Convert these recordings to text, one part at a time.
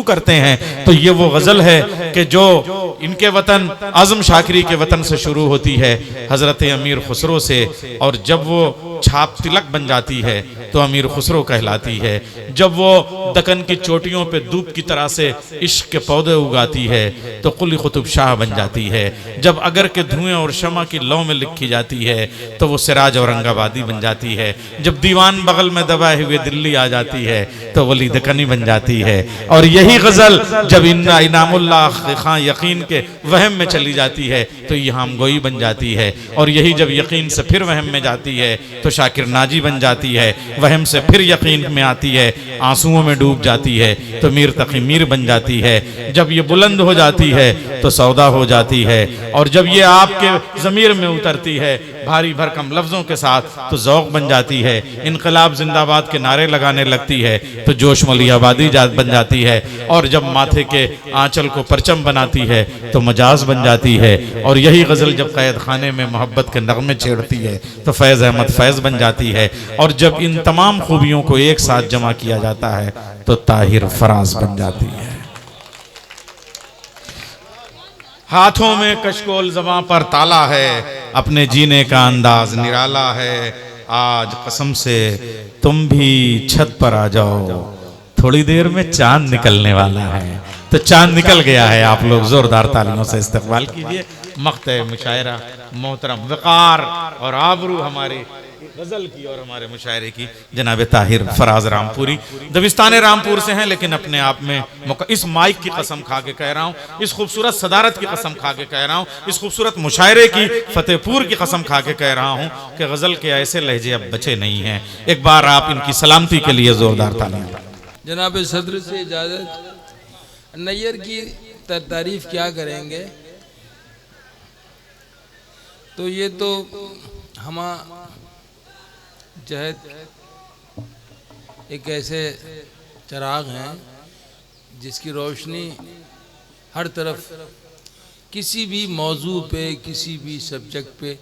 करते हैं तो ये वो गजल है कि जो इनके वतन आजम शाकिरी के वतन से शुरू होती है हजरत अमीर खुसरो से, और जब वो छाप तिलक बन जाती है तो अमीर खुसरो कहलाती है। जब वो दक्कन की चोटियों पे धूप की तरह से इश्क के पौधे उगाती है तो कुली कुतुब शाह बन जाती है। जब अगर के धुएं और शमा की लौ में लिखी जाती है तो वो सिराज औरंगाबादी बन जाती है। जब दीवान बगल में दबाए हुए दिल्ली आ जाती है तो वली दक्कनी बन जाती है। और यही गजल जब इनामुल्लाह खां यकीन के वहम में चली जाती है तो इहाम गोई बन जाती है। और यही जब यकीन से फिर वहम में जाती है तो शाकिर नाजी बन जाती है। वहम से फिर यकीन में आती है, आंसुओं में डूब जाती है तो मीर तकी मीर बन जाती है। जब ये बुलंद हो जाती है तो सौदा हो जाती है। और जब ये आपके ज़मीर में उतरती है भारी भरकम लफ्ज़ों के साथ तो ज़ौक़ बन जाती है। इनकलाब जिंदाबाद के नारे लगाने लगती है तो जोश मलियाबादी बन जाती है। और जब माथे के आंचल को परचम बनाती है तो मजाज बन जाती है। और यही गज़ल जब कैद खाने में मोहब्बत के नगमे छेड़ती है तो फैज़ अहमद फैज़ बन जाती है। और जब इन तमाम खूबियों को एक साथ जमा किया जाता है तो ताहिर फराज बन जाती है। हाथों में कशकोल ज़बां पर ताला है, अपने जीने का अंदाज निराला है। आज कसम से तुम भी छत पर आ जाओ, थोड़ी देर में चांद निकलने वाला है। तो चांद निकल गया है, आप लोग जोरदार तालियों से इस्तकबाल कीजिए। मक़्ते मुशायरा मोहतरम वक़ार और आबरू हमारे गजल की और हमारे मुशायरे की जनाब ताहिर फराज रामपुरी। दबिस्तान रामपुर से हैं लेकिन अपने आप में इस माइक की कसम खा के कह रहा हूँ, इस खूबसूरत सदारत की कसम खा के कह रहा हूँ, इस खूबसूरत मुशायरे की फतेहपुर की कसम खा के कह रहा हूँ कि गजल के ऐसे लहजे अब बचे नहीं हैं। एक बार आप इनकी सलामती के लिए जोरदार तालियां। जनाब सदर से इजाज़त। नैयर की तारीफ क्या करेंगे, तो ये तो हम जहद एक ऐसे चराग हैं जिसकी रोशनी हर तरफ किसी भी मौजू पे, किसी भी सब्जेक्ट पे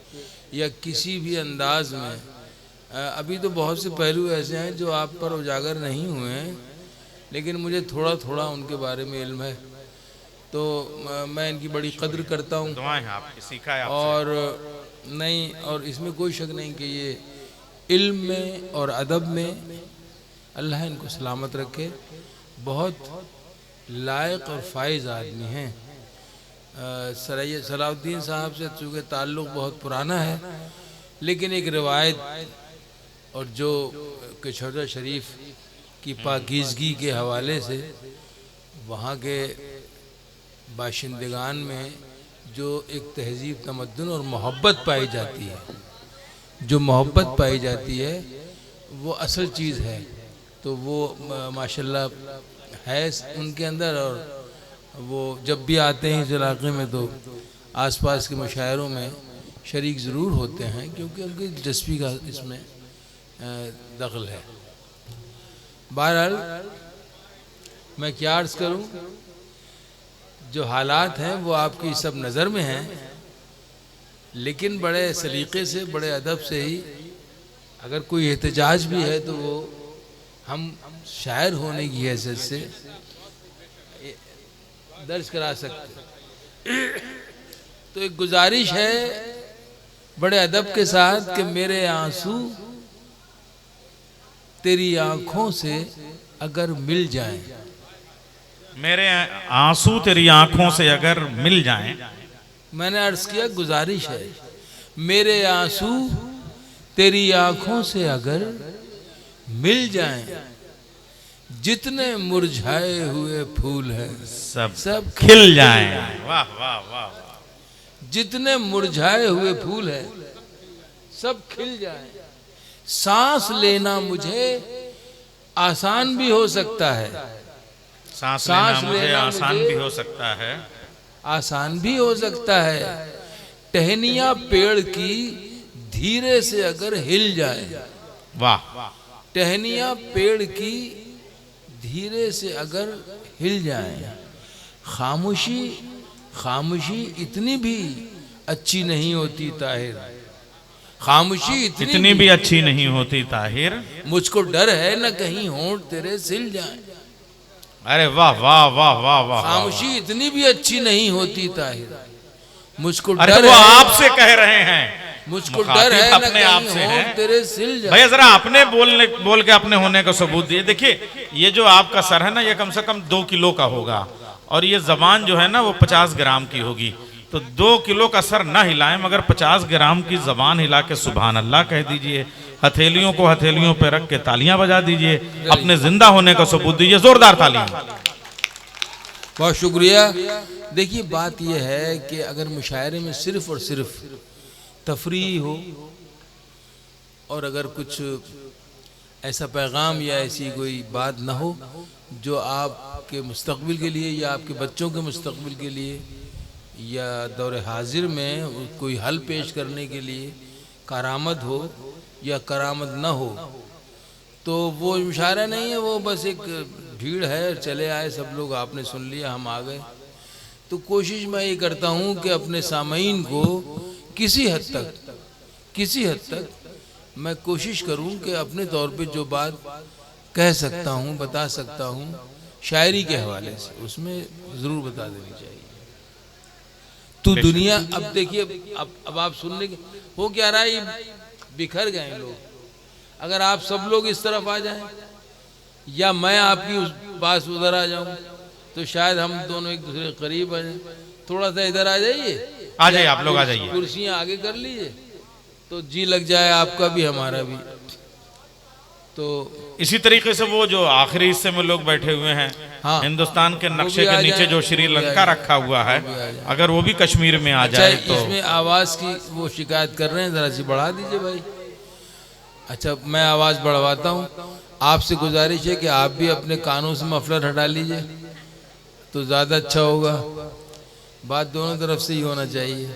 या किसी भी अंदाज में, अभी तो बहुत से पहलू ऐसे हैं जो आप पर उजागर नहीं हुए हैं लेकिन मुझे थोड़ा थोड़ा उनके बारे में इल्म है, तो मैं इनकी बड़ी कद्र करता हूँ। दुआएं हैं आपकी, सीखा है आपसे। और नहीं, और इसमें कोई शक नहीं कि ये इल्म में और अदब में अल्लाह इनको सलामत रखे। बहुत लायक और फाइज आदमी हैं। सलाउद्दीन साहब से चूँकि ताल्लुक़ बहुत पुराना है, लेकिन एक रिवायत और जो किशोर शरीफ की पाकीज़गी के हवाले से वहाँ के बाशिंदगान में जो एक तहज़ीब, तमद्दुन और मोहब्बत पाई जाती है, जो मोहब्बत पाई जाती है वो असल चीज़ है। तो वो माशाल्लाह है उनके अंदर। और वो जब भी आते हैं इस इलाक़े में तो आसपास के मुशायरों में शरीक ज़रूर होते हैं, क्योंकि उनकी दिलचस्पी का इसमें दखल है। बहरहाल मैं क्या अर्ज़ करूं, जो हालात हैं वो आपकी सब नज़र में हैं, लेकिन बड़े सलीक़े से, बड़े अदब से ही अगर कोई एहतजाज भी है तो वो हम शायर होने की हैसियत से दर्ज करा सकते। तो एक गुजारिश है बड़े अदब के साथ कि मेरे आंसू तेरी आंखों से अगर मिल जाएं, मेरे आंसू तेरी आंखों से अगर मिल जाएं। मैंने अर्ज किया गुजारिश है, मेरे आंसू तेरी आंखों से अगर मिल जाएं, जितने मुरझाए हुए फूल हैं सब खिल जाएं। वाह वाह वाह। जितने मुरझाए हुए फूल हैं सब खिल जाएं। सांस लेना मुझे आसान भी हो सकता है, सांस लेना मुझे आसान भी हो सकता है, आसान भी हो सकता है। टहनियाँ पेड़ की धीरे से अगर हिल जाए, वाह। टहनियाँ पेड़ की धीरे से अगर हिल जाए। खामोशी, खामोशी इतनी भी अच्छी नहीं होती ताहिर, खामोशी इतनी भी अच्छी नहीं होती ताहिर। मुझको डर है न कहीं होंठ तेरे सिल जाए। अरे वाह वाह वाह वाह वाह। खामोशी इतनी भी अच्छी नहीं होती ताहिर, मुझको अरे डर वो है, आपसे कह रहे हैं, मुझको डर है मुखातिब न अपने आप कहीं से होम हैं। तेरे सिल जाए। भैया जरा अपने बोल के अपने होने का सबूत दिए। देखिए ये जो आपका सर है ना, ये कम से कम 2 किलो का होगा, और ये जबान जो है ना वो 50 ग्राम की होगी। तो 2 किलो का सर ना हिलाएं, मगर 50 ग्राम की जबान हिला के सुभान अल्लाह कह दीजिए। हथेलियों को हथेलियों पे रख के तालियां बजा दीजिए, अपने जिंदा होने का सबूत दीजिए। जोरदार तालियां। बहुत शुक्रिया। देखिए बात यह है कि अगर मुशायरे में सिर्फ और सिर्फ तफरीह हो, और अगर कुछ ऐसा पैगाम या ऐसी कोई बात ना हो जो आपके मुस्तकबिल के लिए या आपके बच्चों के मुस्तकबिल के लिए या दौर हाजिर में कोई हल पेश करने के लिए करामत हो या करामत ना हो, तो वो मुशायरा नहीं है, वो बस एक भीड़ है, चले आए सब लोग, आपने सुन लिया, हम आ गए। तो कोशिश मैं ये करता हूँ कि अपने सामीन को किसी हद तक मैं कोशिश करूँ कि अपने तौर पे जो बात कह सकता हूँ, बता सकता हूँ शायरी के हवाले से, उसमें ज़रूर बता देनी चाहिए। तो दुनिया अब देखिए, अब आप सुनने के हो क्या रहा है, ये बिखर गए लोग। अगर आप सब लोग इस तरफ आ जाएं या मैं आपकी उस पास उधर आ जाऊं, तो शायद हम दोनों एक दूसरे के करीब आ जाएं। थोड़ा सा इधर आ जाइए, आप लोग आ जाइए, कुर्सियां आगे कर लीजिए, तो जी लग जाए आपका भी हमारा भी। तो इसी तरीके से वो जो आखिरी हिस्से में लोग बैठे हुए हैं, हाँ, हिंदुस्तान के नक्शे के नीचे जो श्रीलंका रखा हुआ है, अगर वो भी कश्मीर में आ जाए तो। इसमें आवाज़ की वो शिकायत कर रहे हैं, ज़रा सी बढ़ा दीजिए भाई। अच्छा, मैं आवाज़ बढ़वाता हूँ। आपसे गुजारिश है कि आप भी अपने कानों से मफलर हटा लीजिए तो ज़्यादा अच्छा होगा। बात दोनों तरफ से ही होना चाहिए।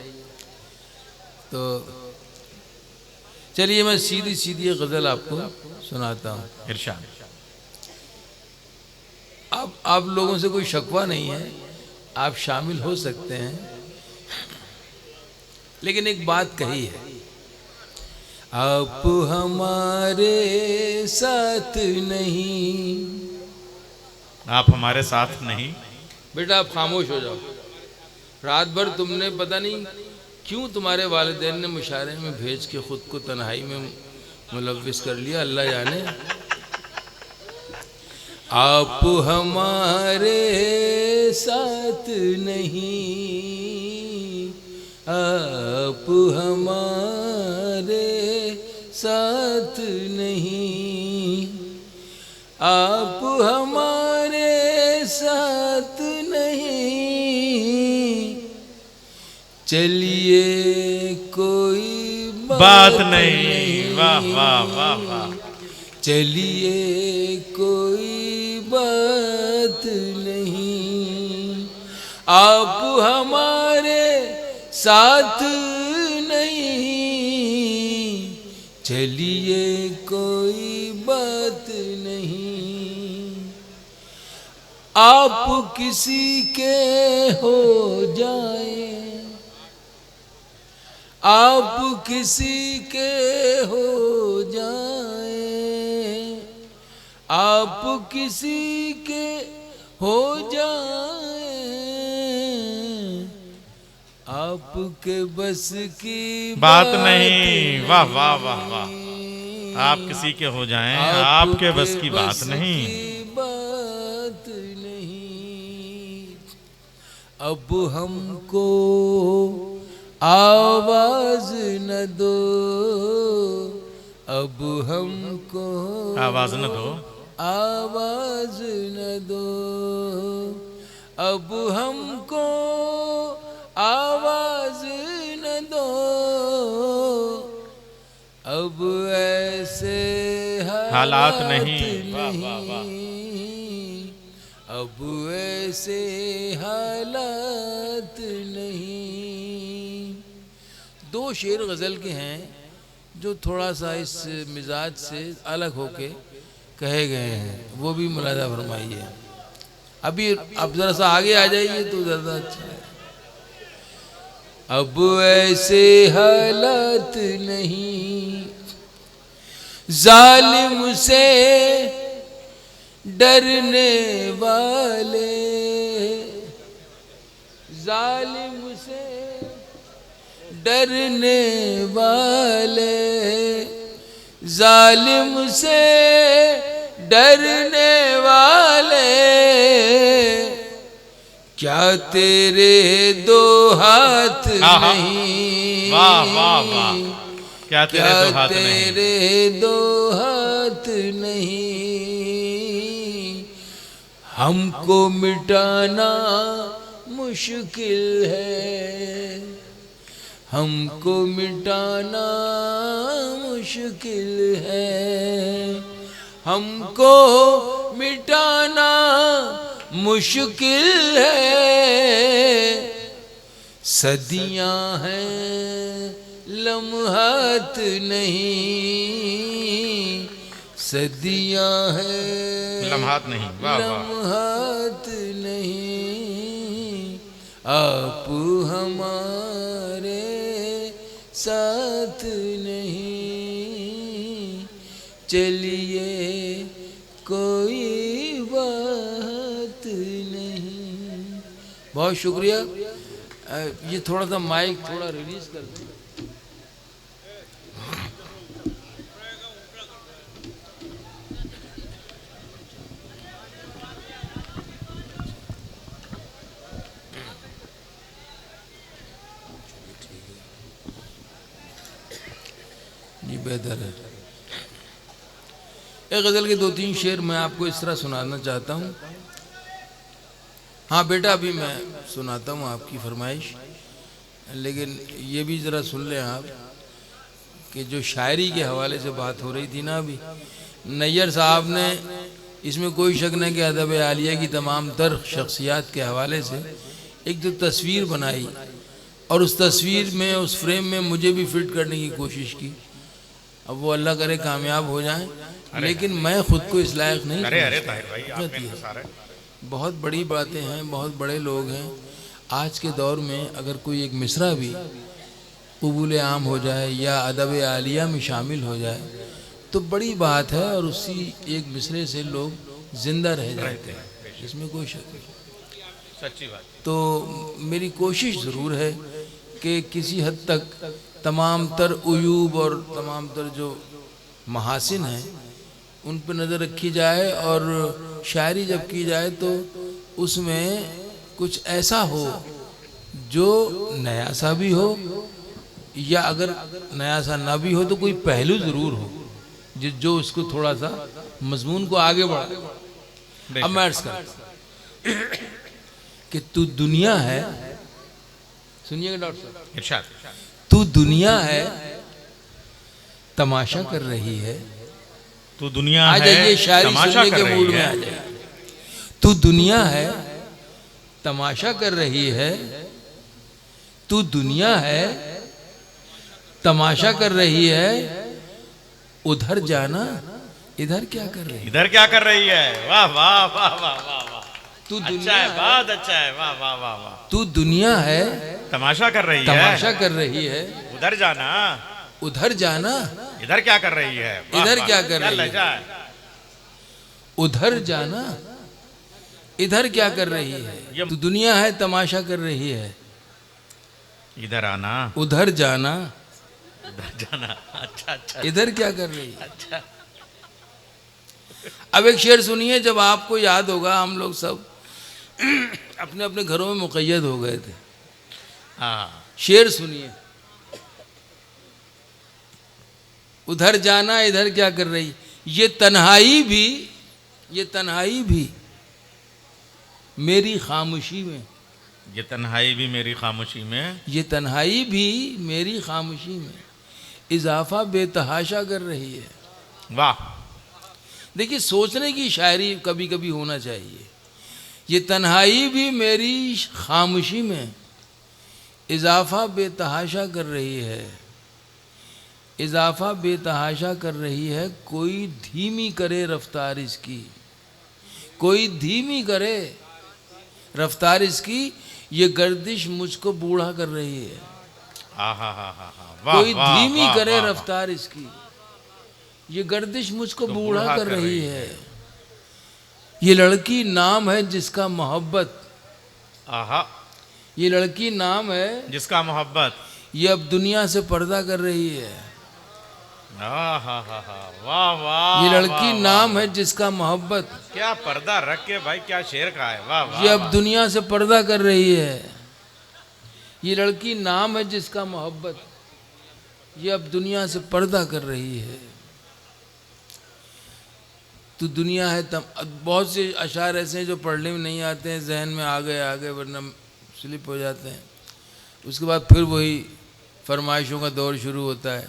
तो चलिए मैं सीधी सीधी गज़ल आपको सुनाता हूँ। इरशाद। अब आप लोगों से कोई शकवा नहीं है, आप शामिल हो सकते हैं, लेकिन एक बात कही है, आप हमारे साथ नहीं। आप हमारे साथ नहीं। बेटा आप खामोश हो जाओ। रात भर तुमने पता नहीं क्यों तुम्हारे वालिदैन ने मुशायरे में भेज के खुद को तन्हाई में मुलव्विस कर लिया, अल्लाह जाने। आप हमारे साथ नहीं, आप हमारे साथ नहीं, आप हमारे साथ नहीं, चलिए कोई बात नहीं। वाह वाह वाह वाह। चलिए कोई बात नहीं, आप हमारे साथ नहीं, चलिए कोई बात नहीं, आप किसी के हो जाए, आप किसी के हो जाए, आप किसी के हो जाए, आपके बस की बात नहीं। वाह वाह वाह वाह। आप किसी के हो जाएं, आपके बस की बात नहीं। बात नहीं। अब हमको आवाज न दो, अब हमको आवाज न दो, आवाज न दो, अब हमको आवाज न दो, अब ऐसे हालात नहीं, अब ऐसे हालात नहीं। दो शेर गज़ल के हैं जो थोड़ा सा इस मिजाज से अलग होके कहे गए हैं, वो भी मुलाजा फरमाइए। अभी अब ज़रा सा आगे आ जाइए तो ज़्यादा अच्छा है। अब ऐसे हालात नहीं, जालिम से डरने वाले, जालिम से डरने वाले, जालिम से डरने वाले, क्या तेरे दो हाथ नहीं? वाह वाह वाह, क्या तेरे दो हाथ नहीं? तेरे दो हाथ नहीं? हमको मिटाना मुश्किल है, हमको मिटाना मुश्किल है, हमको मिटाना मुश्किल है। सदियां हैं लम्हात नहीं, सदियां हैं लम्हात नहीं। वाह वाह, लम्हात नहीं। आप हमारे साथ नहीं, चलिए कोई बात नहीं। बहुत शुक्रिया। ये थोड़ा सा माइक थोड़ा रिलीज कर दो। जी बेहतर है। एक गज़ल के 2-3 शेर मैं आपको इस तरह सुनाना चाहता हूँ। हाँ बेटा, अभी मैं सुनाता हूँ आपकी फरमाइश, लेकिन ये भी ज़रा सुन लें आप कि जो शायरी के हवाले से बात हो रही थी ना अभी, नैयर साहब ने, इसमें कोई शक नहीं कि अदब आलिया की तमाम तर शख्सियात के हवाले से एक जो तस्वीर बनाई और उस तस्वीर में, उस फ्रेम में मुझे भी फिट करने की कोशिश की। अब वो अल्लाह करे कामयाब हो जाएं, लेकिन मैं खुद को इस लायक नहीं। अरे ताहिर भाई, आपने बहुत बड़ी बातें हैं, बहुत बड़े लोग हैं। आज के दौर में अगर कोई एक मिसरा भी कबूल आम हो जाए या अदब आलिया में शामिल हो जाए तो बड़ी बात है, और उसी एक मिसरे से लोग जिंदा रह जाते हैं, इसमें कोई शक नहीं। सच्ची बात। तो मेरी कोशिश ज़रूर है कि किसी हद तक तमाम तर उयूब और तमाम तर जो महासिन हैं उन पर नज़र रखी जाए, और शायरी जब की जाए तो उसमें कुछ ऐसा हो जो नया सा भी हो, या अगर नया सा ना भी हो तो कोई पहलू ज़रूर हो जो उसको थोड़ा सा मजमून को आगे बढ़ाए। अब मैं अर्ज़ कर कि तू दुनिया है, सुनिएगा डॉक्टर साहब, इरशाद। तू दुनिया है तमाशा कर रही है। तू दुनिया आ है जाइए शायरी तमाशा सुनने कर के रही मूड में है। आ जाइए। तू दुनिया है तमाशा कर रही है, तू दुनिया है तमाशा कर रही है, उधर जाना इधर क्या कर रही है? इधर क्या कर रही है? वाह वाह वाह वाह वाह वाह, तू अच्छा दुनिया है, है, बहुत अच्छा है। वाह वाह वाह वाह। तू दुनिया है तमाशा कर रही है, तमाशा कर रही है, उधर जाना उधर जाना इधर क्या कर रही है? वाह, इधर वाह, क्या कर रही है? लहजा है। उधर जाना इधर क्या कर रही है? तू दुनिया है तमाशा कर रही है, इधर आना उधर जाना उधर जाना। अच्छा अच्छा इधर क्या कर रही है? अच्छा। अब एक शेर सुनिए, जब आपको याद होगा हम लोग सब अपने अपने घरों में मुक़य्यद हो गए थे। हाँ, शेर सुनिए। उधर जाना इधर क्या कर रही? ये तन्हाई भी मेरी खामोशी में, ये तन्हाई भी मेरी खामोशी में, ये तन्हाई भी मेरी खामोशी में इजाफा बेतहाशा कर रही है। वाह। देखिए, सोचने की शायरी कभी कभी होना चाहिए। ये तन्हाई भी मेरी खामोशी में इजाफा बेतहाशा कर रही है, इजाफा बेतहाशा कर रही है। कोई धीमी करे रफ्तार इसकी, कोई धीमी करे रफ्तार इसकी, ये गर्दिश मुझको बूढ़ा कर रही है। कोई धीमी करे रफ्तार इसकी, ये गर्दिश मुझको बूढ़ा कर रही है। ये लड़की नाम है जिसका मोहब्बत, आहा, ये लड़की नाम है जिसका मोहब्बत, ये अब दुनिया से पर्दा कर रही है। आहा, वाह वाह, ये लड़की वाह, नाम वाह, है जिसका मोहब्बत, क्या पर्दा रख के भाई, क्या शेर का है, वाह वाह, ये अब वाह। दुनिया से पर्दा कर रही है। ये लड़की नाम है जिसका मोहब्बत, ये अब दुनिया से पर्दा कर रही है। तो दुनिया है तम, बहुत से अशार ऐसे हैं जो पढ़ने में नहीं आते हैं, जहन में आ गए वरना स्लिप हो जाते हैं। उसके बाद फिर वही फरमाइशों का दौर शुरू होता है।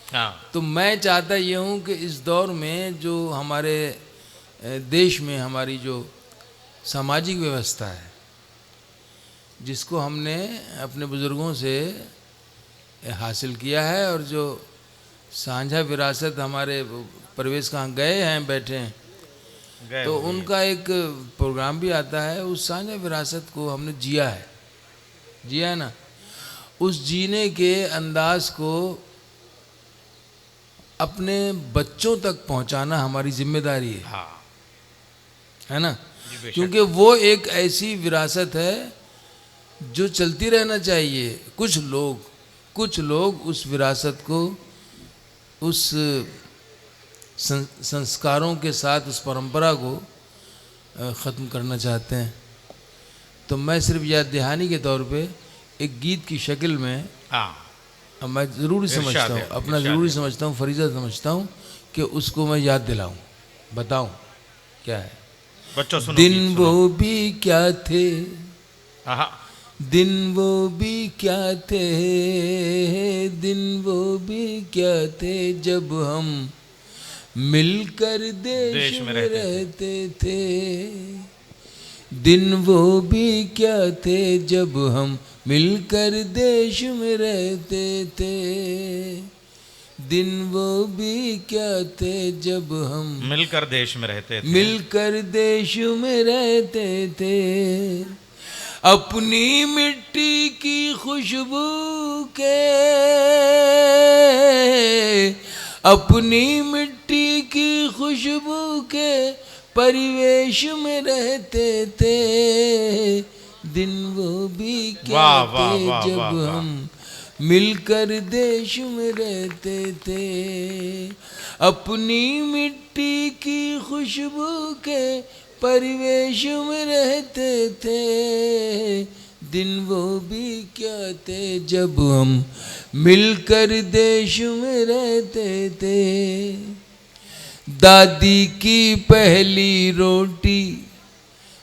हाँ, तो मैं चाहता ये हूँ कि इस दौर में जो हमारे देश में हमारी जो सामाजिक व्यवस्था है, जिसको हमने अपने बुज़ुर्गों से हासिल किया है, और जो साझा विरासत हमारे परवेज़ कहाँ गए हैं, बैठे हैं, गए तो हुए। उनका एक प्रोग्राम भी आता है। उस साझा विरासत को हमने जिया है ना। उस जीने के अंदाज को अपने बच्चों तक पहुंचाना हमारी जिम्मेदारी हाँ, है ना। जी बेशक। क्योंकि वो एक ऐसी विरासत है जो चलती रहना चाहिए। कुछ लोग उस विरासत को, उस संस्कारों के साथ उस परंपरा को ख़त्म करना चाहते हैं। तो मैं सिर्फ याद दहानी के तौर पे एक गीत की शक्ल में, हाँ, अब मैं ज़रूरी समझता हूँ, अपना ज़रूरी समझता हूँ, फरीज़ा समझता हूँ कि उसको मैं याद दिलाऊं, बताऊं क्या है। बच्चों सुनो, दिन गीत सुनो। वो भी क्या थे, आहा, दिन वो भी क्या थे, दिन वो भी क्या थे, जब हम मिलकर देश में रहते थे। दिन वो भी क्या थे, जब हम मिलकर देश में रहते थे। दिन वो भी क्या थे, जब हम मिलकर देश में रहते थे। मिलकर देश में रहते थे। अपनी मिट्टी की खुशबू के, अपनी मिट्टी की खुशबू के परिवेश में रहते थे। दिन वो भी क्या वाह, वाह, थे, वाह, जब वाह, वाह। हम मिलकर देश में रहते थे। अपनी मिट्टी की खुशबू के परिवेश में रहते थे। दिन वो भी क्या थे, जब हम मिलकर देश में रहते थे। दादी की पहली रोटी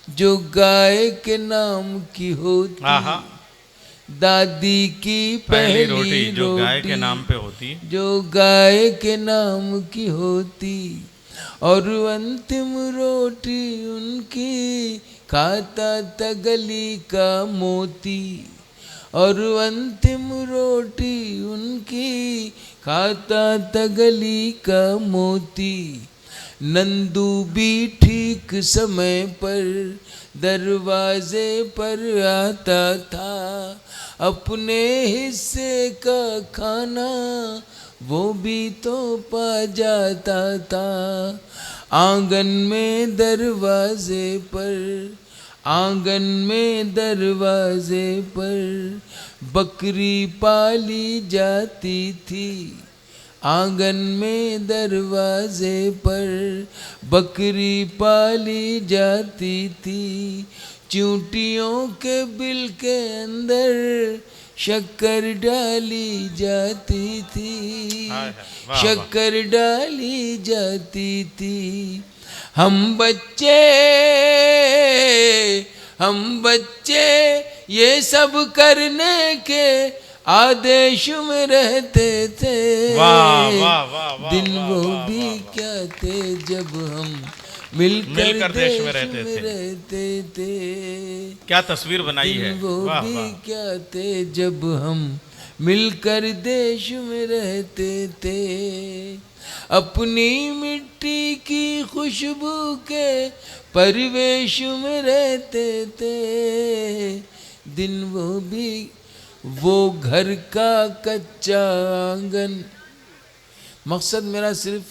जो गाय के नाम की होती, आहा, दादी की पहली रोटी जो गाय के नाम पे होती, जो गाय के नाम की होती, और अंतिम रोटी उनकी खाता था गली का मोती। और अंतिम रोटी उनकी खाता था गली का मोती। नंदू भी ठीक समय पर दरवाजे पर आता था। अपने हिस्से का खाना वो भी तो पा जाता था। आंगन में दरवाजे पर, आंगन में दरवाजे पर बकरी पाली जाती थी। आंगन में दरवाजे पर बकरी पाली जाती थी। चूंटियों के बिल के अंदर शक्कर डाली जाती थी। वाह, वाह। शक्कर डाली जाती थी। हम बच्चे ये सब करने के आदेश में रहते थे। वाह, वाह, वाह, वाह, दिन वाह, वो वाह, भी वाह, क्या थे, जब हम मिलकर देश में रहते थे। क्या तस्वीर बनाई है, दिन वो वाह भी वाह। क्या थे, जब हम मिलकर देश में रहते थे। अपनी मिट्टी की खुशबू के परिवेश में रहते थे। दिन वो भी, वो घर का कच्चा आंगन। मकसद मेरा सिर्फ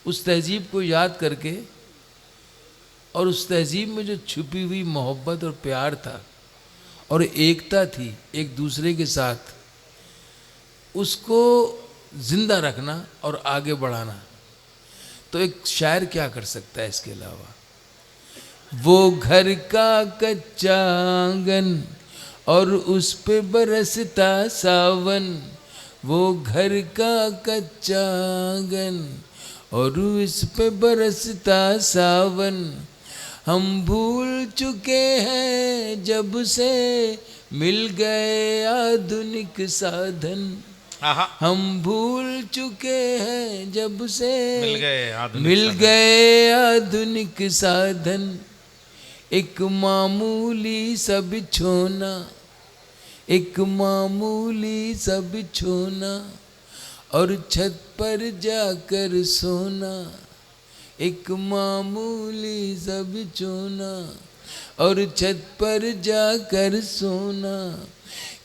उस तहजीब को याद करके और उस तहजीब में जो छुपी हुई मोहब्बत और प्यार था और एकता थी एक दूसरे के साथ, उसको जिंदा रखना और आगे बढ़ाना, तो एक शायर क्या कर सकता है इसके अलावा। वो घर का कच्चा आंगन और उस पे बरसता सावन, वो घर का कच्चा आंगन और उस पे बरसता सावन, हम भूल चुके हैं जब से मिल गए आधुनिक साधन, हम भूल चुके हैं जब से मिल गए आधुनिक साधन, एक मामूली सा बिछोना, एक मामूली सा बिछोना और छत पर जाकर सोना, एक मामूली सा बिछोना और छत पर जाकर सोना,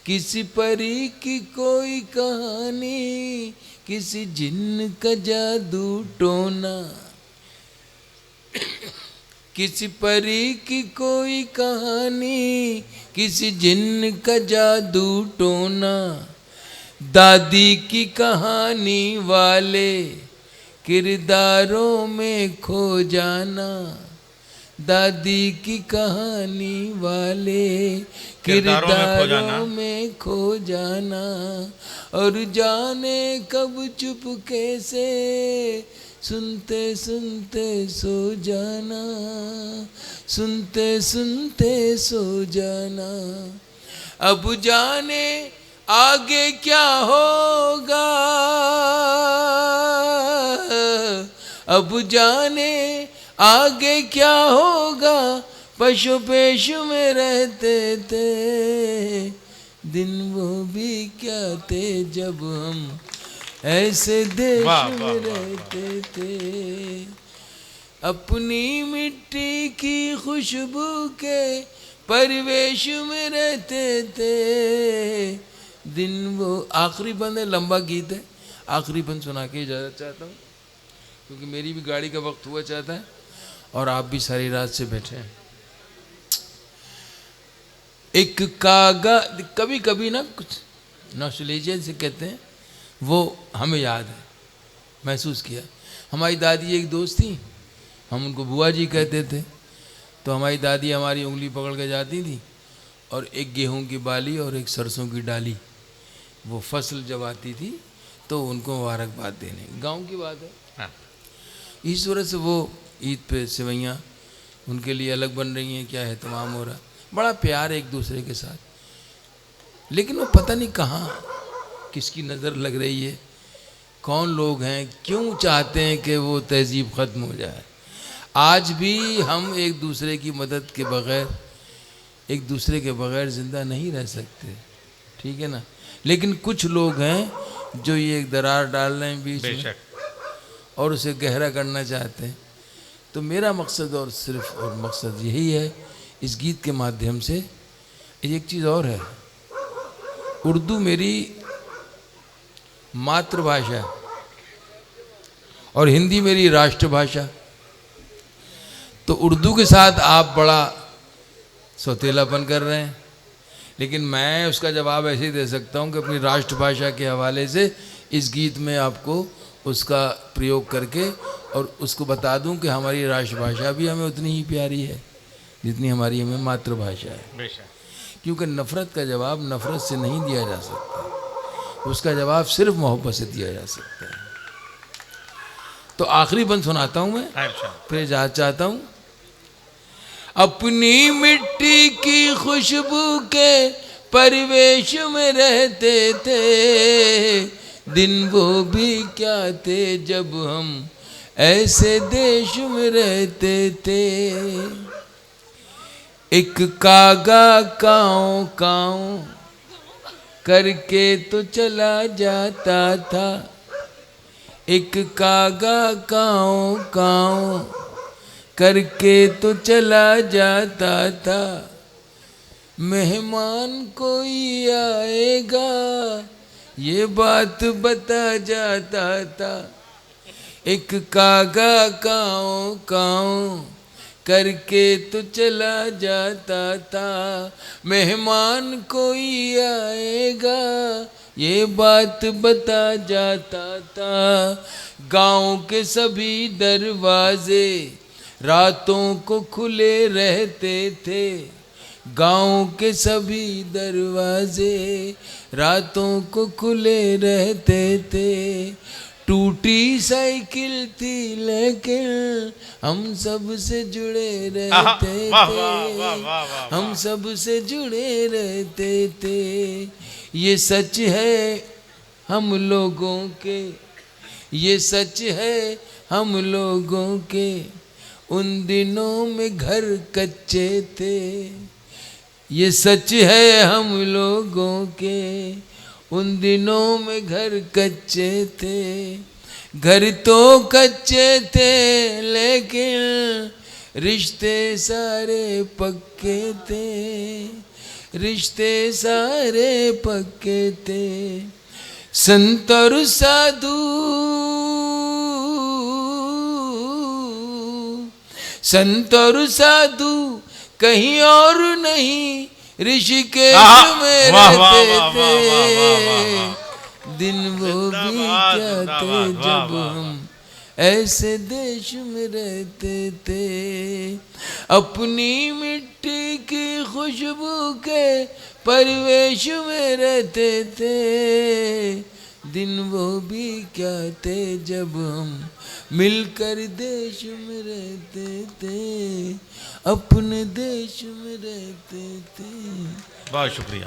किसी परी की कोई कहानी, किसी जिन्न का जादू टोना, किसी परी की कोई कहानी, किसी जिन्न का जादू टोना, दादी की कहानी वाले किरदारों में खो जाना, दादी की कहानी वाले किरदारों में खो जाना, और जाने कब चुपके से सुनते सुनते सो जाना, सुनते सुनते सो जाना, अब जाने आगे क्या होगा, अब जाने आगे क्या होगा, पशु पेश में रहते थे दिन वो भी क्या थे जब हम ऐसे देश में रहते थे, अपनी मिट्टी की खुशबू के परिवेश में रहते थे दिन वो। आखिरी बंद है, लंबा गीत है, आखिरी बंद सुना के इजाज़त चाहता हूँ क्योंकि मेरी भी गाड़ी का वक्त हुआ चाहता है और आप भी सारी रात से बैठे हैं। एक कागज, कभी कभी ना कुछ नॉस्टैल्जिया से कहते हैं, वो हमें याद है, महसूस किया। हमारी दादी एक दोस्त थी, हम उनको बुआ जी कहते थे, तो हमारी दादी हमारी उंगली पकड़ के जाती थी और एक गेहूं की बाली और एक सरसों की डाली, वो फसल जब आती थी तो उनको मुबारकबाद देने, गांव की बात है। हाँ। इस वजह से वो ईद पे सेवैयाँ उनके लिए अलग बन रही हैं, क्या है तमाम हो रहा, बड़ा प्यार एक दूसरे के साथ। लेकिन वो पता नहीं कहाँ किसकी नज़र लग रही है, कौन लोग हैं, क्यों चाहते हैं कि वो तहजीब ख़त्म हो जाए। आज भी हम एक दूसरे की मदद के बग़ैर, एक दूसरे के बग़ैर ज़िंदा नहीं रह सकते, ठीक है ना। लेकिन कुछ लोग हैं जो ये एक दरार डाल रहे हैं बीच में और उसे गहरा करना चाहते हैं। तो मेरा मकसद और सिर्फ और मकसद यही है इस गीत के माध्यम से। एक चीज़ और है, उर्दू मेरी मातृभाषा है और हिंदी मेरी राष्ट्रभाषा। तो उर्दू के साथ आप बड़ा सौतेलापन कर रहे हैं, लेकिन मैं उसका जवाब ऐसे ही दे सकता हूँ कि अपनी राष्ट्रभाषा के हवाले से इस गीत में आपको उसका प्रयोग करके और उसको बता दूं कि हमारी राष्ट्रभाषा भी हमें उतनी ही प्यारी है जितनी हमारी हमें मातृभाषा है। क्योंकि नफ़रत का जवाब नफ़रत से नहीं दिया जा सकता, उसका जवाब सिर्फ मोहब्बत से दिया जा सकता है। तो आखिरी बंद सुनाता हूँ मैं, फिर इजाज़त चाहता हूँ। अपनी मिट्टी की खुशबू के परिवेश में रहते थे दिन वो भी क्या थे जब हम ऐसे देश में रहते थे। एक कागा काँव काँव करके तो चला जाता था, एक कागा काँव काँव करके तो चला जाता था। मेहमान कोई आएगा ये बात बता जाता था, एक कागा काँव काँव करके तो चला जाता था, मेहमान कोई आएगा ये बात बता जाता था। गांव के सभी दरवाजे रातों को खुले रहते थे, गांव के सभी दरवाजे रातों को खुले रहते थे। टूटी साइकिल थी लेकिन हम सब से जुड़े रहते थे, हम सब से जुड़े रहते थे। ये सच है हम लोगों के, ये सच है हम लोगों के, उन दिनों में घर कच्चे थे। ये सच है हम लोगों के, उन दिनों में घर कच्चे थे। घर तो कच्चे थे लेकिन रिश्ते सारे पक्के थे, रिश्ते सारे पक्के थे। संत और साधु, संत और साधु कहीं और नहीं ऋषिकेश में रहते थे। दिन वो भी क्या थे जब हम ऐसे देश में रहते थे। अपनी मिट्टी की खुशबू के परिवेश में रहते थे। दिन वो भी क्या थे जब हम मिलकर देश में रहते थे, अपने देश में रहते थे। बहुत शुक्रिया।